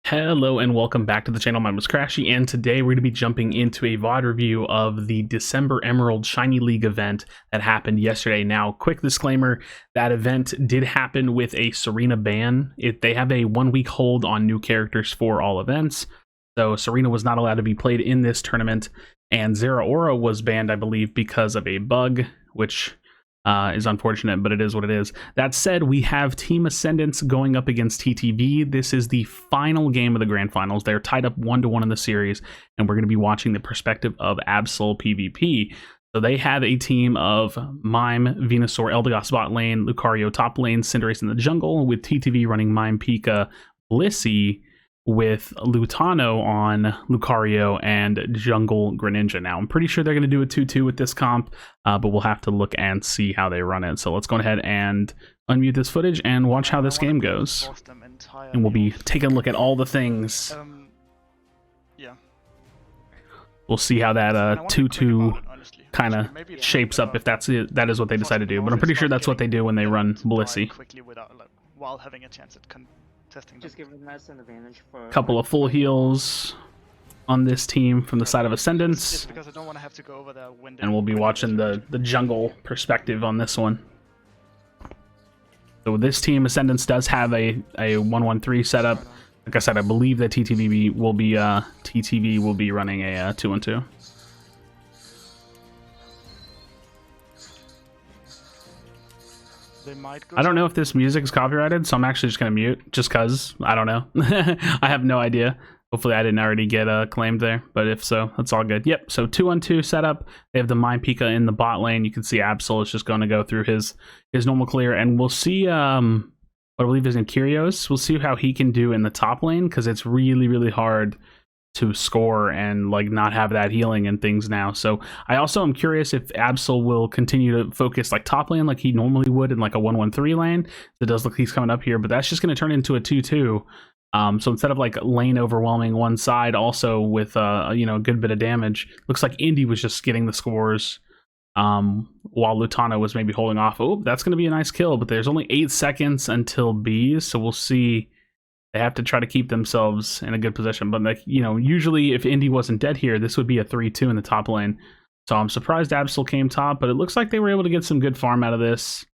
Hello and welcome back to the channel. My name is Krashy, and today we're going to be jumping into a VOD review of the December Emerald Shiny League event that happened yesterday. Now, quick disclaimer, that event did happen with a Serena ban. They have a 1-week hold on new characters for all events, so Serena was not allowed to be played in this tournament, and Zeraora was banned, I believe, because of a bug, which is unfortunate, but it is what it is. That said, we have Team Ascendance going up against TTV. This is the final game of the grand finals. They're tied up 1-1 in the series, and we're going to be watching the perspective of AbsolPvP. So they have a team of Mime, Venusaur, Eldegoss bot lane, Lucario top lane, Cinderace in the jungle, with TTV running Mime, Pika, Blissey, with Lutano on Lucario and Jungle Greninja. Now, I'm pretty sure they're going to do a 2-2 with this comp, but we'll have to look and see how they run it. So let's go ahead and unmute this footage and watch how this game goes. And we'll be taking a look at all the things. Yeah. We'll see how that 2-2 kind of shapes up, if that is what they decide to do. But I'm pretty sure that's what they do when they run Blissey. While having a chance at testing just giving us an advantage for Couple of full heals on this team from the side of Ascendance, because I don't want to have to go over the window. and we'll be watching the jungle perspective on this one. So this team, Ascendance, does have a 1-1-3 setup. Like I said, I believe that TTV will be running a 2-1-2. I don't know if this music is copyrighted, so I'm actually just gonna mute, just cause I don't know. I have no idea. Hopefully I didn't already get claimed there, but if so, that's all good. Yep, so 2-1-2 setup. They have the Mime Pika in the bot lane. You can see Absol is just going to go through his normal clear, and we'll see what I believe is in KRASHYS. We'll see how he can do in the top lane, because it's really hard to score and like not have that healing and things now. So I also am curious if Absol will continue to focus like top lane like he normally would in like a 1-1-3 lane. It does look like he's coming up here, but that's just going to turn into a 2-2. So instead of like lane overwhelming one side, also with a good bit of damage, looks like Indy was just getting the scores while Lutano was maybe holding off. Oh, that's going to be a nice kill, but there's only 8 seconds until B's, so we'll see. They have to try to keep themselves in a good position. But, like, usually if Indy wasn't dead here, this would be a 3-2 in the top lane. So I'm surprised Absol came top, but it looks like they were able to get some good farm out of this.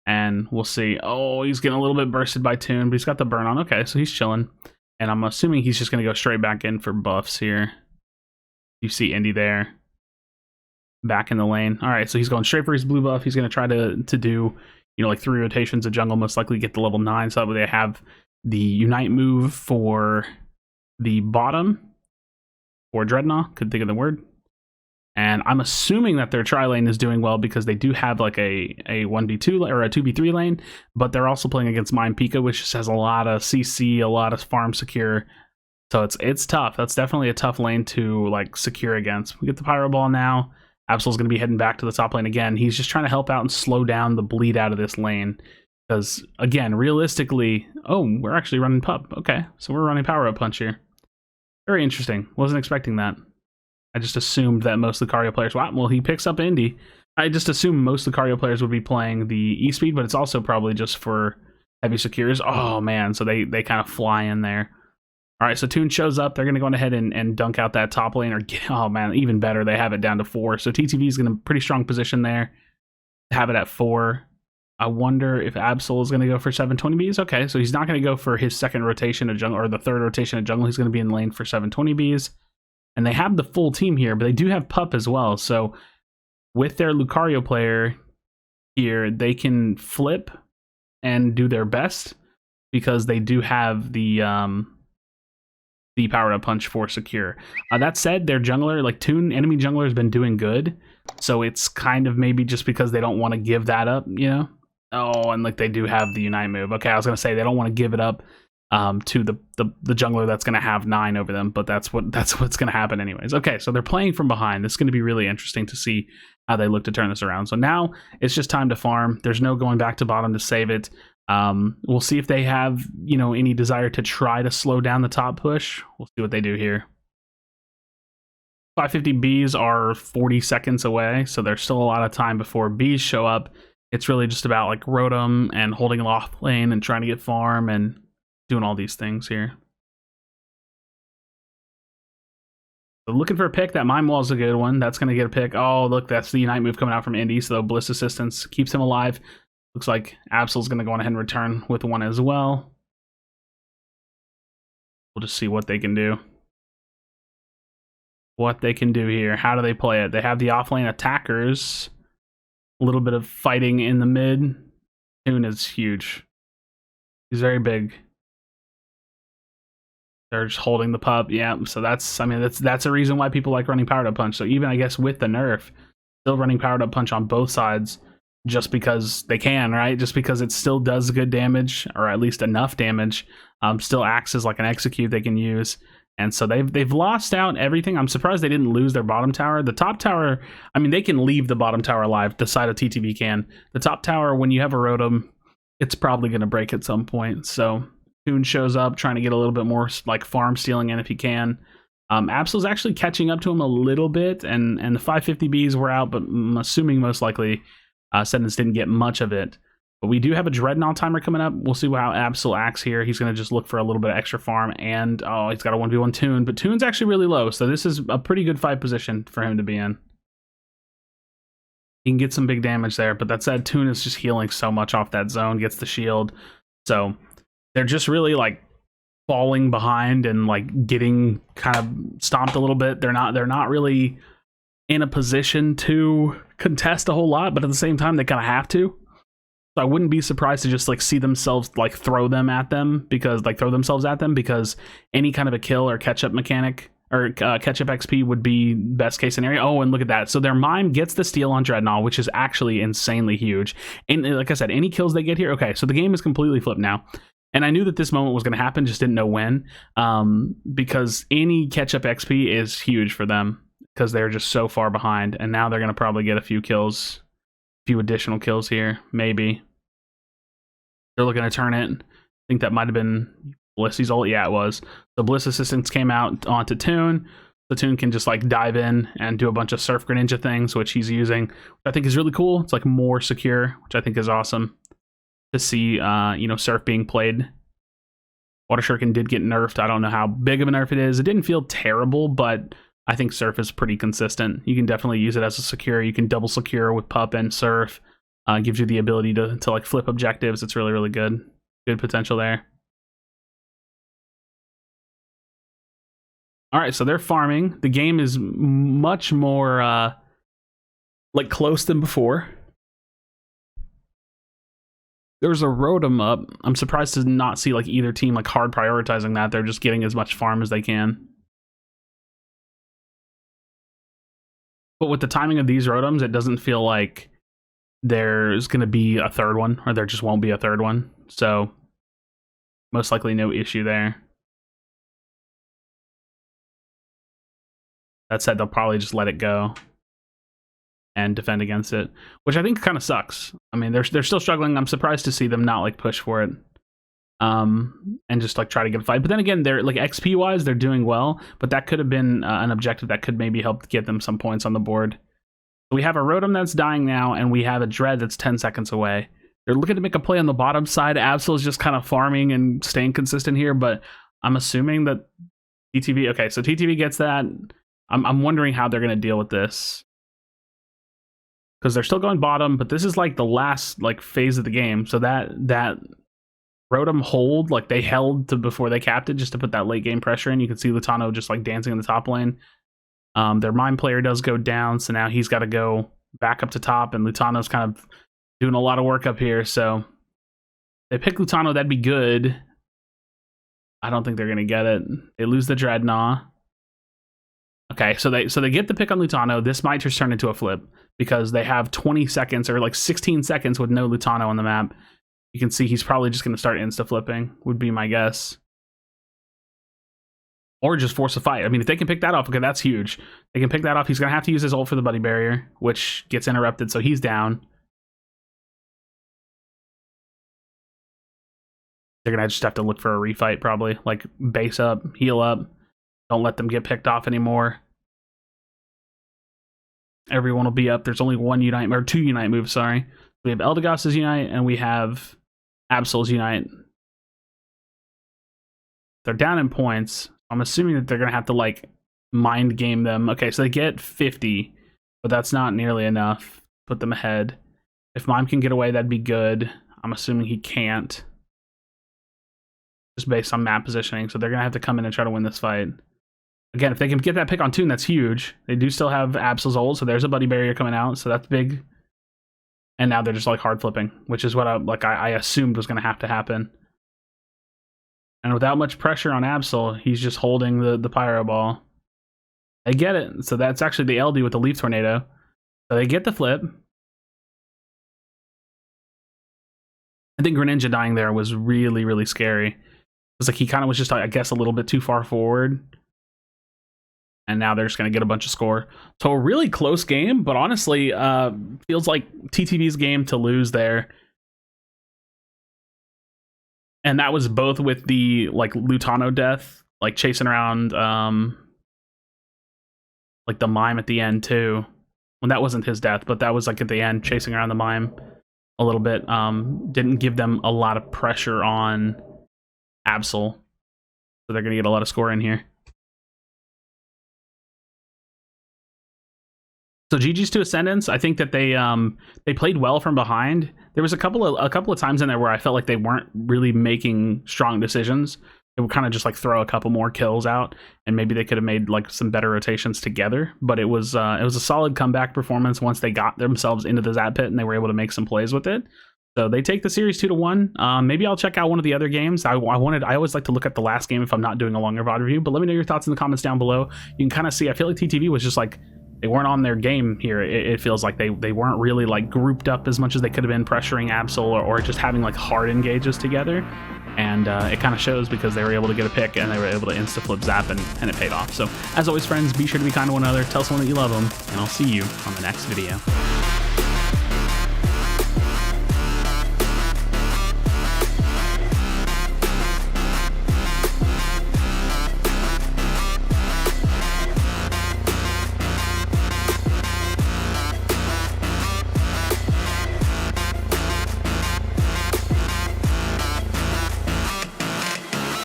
And we'll see. Oh, he's getting a little bit bursted by Toon, but he's got the burn on. Okay, so he's chilling. And I'm assuming he's just going to go straight back in for buffs here. You see Indy there. Back in the lane. All right, so he's going straight for his blue buff. He's going to try to do, like 3 rotations of jungle, most likely get the level 9, so that way they have the Unite move for the bottom, or Dreadnought, couldn't think of the word. And I'm assuming that their tri lane is doing well because they do have like a 1v2 or a 2v3 lane, but they're also playing against Mime Pika, which just has a lot of CC, a lot of farm secure. So it's tough. That's definitely a tough lane to like secure against. We get the Pyro Ball now. Absol's going to be heading back to the top lane again. He's just trying to help out and slow down the bleed out of this lane. Because, again, realistically... Oh, we're actually running Pup. Okay, so we're running Power Up Punch here. Very interesting. Wasn't expecting that. I just assumed that most Lucario players... Wow, well, he picks up Indy. I just assumed most Lucario players would be playing the E-Speed, but it's also probably just for heavy secures. Oh, man, so they kind of fly in there. All right, so Toon shows up. They're going to go ahead and dunk out that top lane. Or oh, man, even better. They have it down to 4. So TTV is in a pretty strong position there. Have it at 4. I wonder if Absol is going to go for 720Bs. Okay, so he's not going to go for his second rotation of jungle, or the third rotation of jungle. He's going to be in lane for 720Bs. And they have the full team here, but they do have Pup as well. So with their Lucario player here, they can flip and do their best because they do have the Power Up Punch for secure. That said, their jungler, like Toon, enemy jungler, has been doing good. So it's kind of maybe just because they don't want to give that up, Oh, and like they do have the Unite move. Okay, I was gonna say they don't want to give it up to the jungler that's gonna have 9 over them, but that's what's gonna happen anyways. Okay, so they're playing from behind. This is gonna be really interesting to see how they look to turn this around. So now it's just time to farm. There's no going back to bottom to save it. We'll see if they have any desire to try to slow down the top push. We'll see what they do here. 550 Bs are 40 seconds away, so there's still a lot of time before Bs show up. It's really just about like Rotom and holding off lane and trying to get farm and doing all these things here. So looking for a pick. That Mime Wall is a good one. That's going to get a pick. Oh, look, that's the Unite move coming out from Indy. So Bliss Assistance keeps him alive. Looks like Absol's going to go on ahead and return with one as well. We'll just see what they can do. What they can do here. How do they play it? They have the offlane attackers. A little bit of fighting in the mid. Toon is huge. He's very big. They're just holding the pup. Yeah, so that's, I mean, that's a reason why people like running Powered Up Punch. So even, I guess, with the nerf, still running Powered Up Punch on both sides just because they can, right? Just because it still does good damage, or at least enough damage. Still acts as like an execute they can use. And so they've lost out everything. I'm surprised they didn't lose their bottom tower. The top tower, I mean, they can leave the bottom tower alive. The side of TTV can. The top tower, when you have a Rotom, it's probably going to break at some point. So Toon shows up trying to get a little bit more like farm stealing in if he can. Absol's actually catching up to him a little bit, and the 550Bs were out, but I'm assuming most likely Ascendance didn't get much of it. But we do have a Dreadnought timer coming up. We'll see how Absol acts here. He's going to just look for a little bit of extra farm, and oh, he's got a 1v1 Toon, but Toon's actually really low, so this is a pretty good fight position for him to be in. He can get some big damage there, but that said, Toon is just healing so much off that zone, gets the shield. So they're just really like falling behind and like getting kind of stomped a little bit. They're not really in a position to contest a whole lot, but at the same time, they kind of have to. So I wouldn't be surprised to just like see themselves like throw themselves at them because any kind of a kill or catch up mechanic or catch up XP would be best case scenario. Oh, and look at that. So their Mime gets the steal on Dreadnought, which is actually insanely huge. And like I said, any kills they get here. Okay, so the game is completely flipped now. And I knew that this moment was going to happen, just didn't know when. Because any catch up XP is huge for them because they're just so far behind. And now they're going to probably get a few kills, a few additional kills here, maybe. They're looking to turn it. I think that might have been Blissey's ult. Yeah, it was. The Bliss Assistance came out onto Toon. The Toon can just like dive in and do a bunch of Surf Greninja things, which he's using, which I think is really cool. It's like more secure, which I think is awesome to see, you know, Surf being played. Water Shuriken did get nerfed. I don't know how big of a nerf it is. It didn't feel terrible, but I think Surf is pretty consistent. You can definitely use it as a secure. You can double secure with Pup and Surf. Gives you the ability to like flip objectives. It's really, really good. Good potential there. All right, so they're farming. The game is much more like close than before. There's a Rotom up. I'm surprised to not see like either team like hard prioritizing that. They're just getting as much farm as they can. But with the timing of these Rotoms, it doesn't feel like there's going to be a third one, or there just won't be a third one. So most likely no issue there. That said, they'll probably just let it go and defend against it, which I think kind of sucks. I mean, they're still struggling. I'm surprised to see them not like push for it and just like try to get a fight. But then again, they're like XP wise, they're doing well, but that could have been an objective that could maybe help get them some points on the board. We have a Rotom that's dying now, and we have a Dread that's 10 seconds away. They're looking to make a play on the bottom side. Absol is just kind of farming and staying consistent here, but I'm assuming that TTV... Okay, so TTV gets that. I'm wondering how they're going to deal with this. Because they're still going bottom, but this is like the last like phase of the game. So that Rotom hold, like they held to before they capped it just to put that late game pressure in. You can see Lutano just like dancing in the top lane. Their Mime player does go down, so now he's got to go back up to top, and Lutano's kind of doing a lot of work up here. So they pick Lutano, that'd be good. I don't think they're gonna get it. They lose the Dreadnought. Okay, so they get the pick on Lutano. This might just turn into a flip because they have 20 seconds or like 16 seconds with no Lutano on the map. You can see he's probably just gonna start insta flipping, would be my guess. Or just force a fight. I mean, if they can pick that off, okay, that's huge. They can pick that off. He's going to have to use his ult for the buddy barrier, which gets interrupted, so he's down. They're going to just have to look for a refight, probably. Like, base up, heal up. Don't let them get picked off anymore. Everyone will be up. There's only one Unite, or two Unite moves, sorry. We have Eldegoss's Unite, and we have Absol's Unite. They're down in points. I'm assuming that they're going to have to, like, mind game them. Okay, so they get 50, but that's not nearly enough. Put them ahead. If Mime can get away, that'd be good. I'm assuming he can't. Just based on map positioning, so they're gonna have to come in and try to win this fight. Again, if they can get that pick on Toon, that's huge. They do still have Absol's ult, so there's a buddy barrier coming out, so that's big. And now they're just like hard flipping, which is what I assumed was gonna have to happen. And without much pressure on Absol, he's just holding the pyro ball. They get it, so that's actually the LD with the leaf tornado. So they get the flip. I think Greninja dying there was really, really scary. It's like he kind of was just, I guess, a little bit too far forward. And now they're just going to get a bunch of score. So a really close game, but honestly, feels like TTV's game to lose there. And that was both with the, like, Lutano death, like, chasing around, like, the Mime at the end, too. Well, that wasn't his death, but that was, like, at the end, chasing around the Mime a little bit. Didn't give them a lot of pressure on Absol, so they're gonna get a lot of score in here. So GG's to Ascendance. I think that they played well from behind. There was a couple of times in there where I felt like they weren't really making strong decisions. They would kind of just like throw a couple more kills out, and maybe they could have made like some better rotations together. But it was a solid comeback performance once they got themselves into the Zap Pit and they were able to make some plays with it. So they take the series 2-1. Maybe I'll check out one of the other games. I always like to look at the last game if I'm not doing a longer VOD review, but let me know your thoughts in the comments down below. You can kind of see, I feel like TTV was just like, they weren't on their game here. It feels like they weren't really like grouped up as much as they could have been, pressuring Absol or just having like hard engages together. And it kind of shows because they were able to get a pick and they were able to insta-flip Zap and it paid off. So as always, friends, be sure to be kind to one another, tell someone that you love them, and I'll see you on the next video.